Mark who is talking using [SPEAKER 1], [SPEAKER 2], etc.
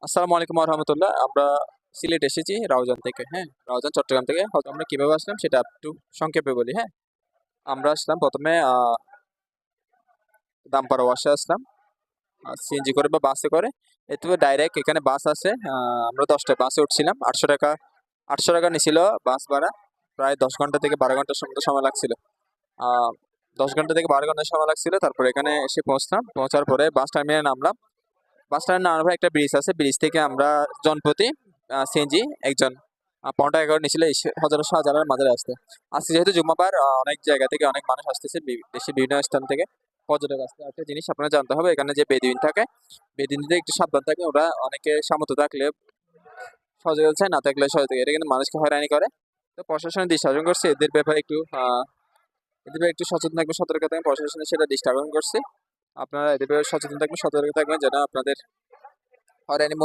[SPEAKER 1] আসসালামু আলাইকুম রহমতুল্লাহ। আমরা সিলেট এসেছি রাউজান থেকে। হ্যাঁ, রাউজান চট্টগ্রাম থেকে। হয়তো আমরা কিভাবে আসলাম সেটা একটু সংক্ষেপে বলি। হ্যাঁ, আমরা আসলাম প্রথমে দামপাড়া ওয়াশে আসলাম সিএনজি করে বা বাসে করে। এরপরে ডাইরেক্ট এখানে বাস আছে। আমরা 10টায় বাসে উঠছিলাম। 800 টাকা 800 টাকা নিছিল বাস ভাড়া। প্রায় 10 ঘন্টা থেকে 12 ঘন্টার মতো সময় লাগছিল। আহ 10 ঘন্টা থেকে 12 ঘন্টা সময় লাগছিল। তারপরে এখানে এসে পৌঁছলাম। পৌঁছার পরে বাস টার্মিনালে নামলাম। বাস স্ট্যান্ডে নামার পরে একটা ব্রিজ আছে। ব্রিজ থেকে আমরা জনপ্রতি সিএনজি একজন 15 টাকা করে নিছিল এই হাজার হাজারের মাঝে আসতে। আজকে যেহেতু জুম্মাবার অনেক জায়গা থেকে অনেক মানুষ আসতেছে দেশের বিভিন্ন স্থান থেকে পর্যটক আসতে। একটা জিনিস আপনারা জানতে হবে, এখানে যে বেদুইন থাকে বেদুইনদের একটু সাবধান থাকে। ওরা অনেকে সামর্থ্য থাকলে সহযোগিতা চায়, না থাকলে সহযোগিতা, এটা কিন্তু মানুষকে হয়রানি করে। তো প্রশাসনের দৃষ্টি আকর্ষণ করছে এদের ব্যাপারে একটু এদের ব্যাপারে একটু সচেতন থাকবে, সতর্ক থাকবেন। প্রশাসনের সেটা দৃষ্টি আকর্ষণ করছে। আপনারা এদের ব্যাপারে সচেতন থাকবেন, সতর্ক থাকবেন যেন আপনাদের হয়রানি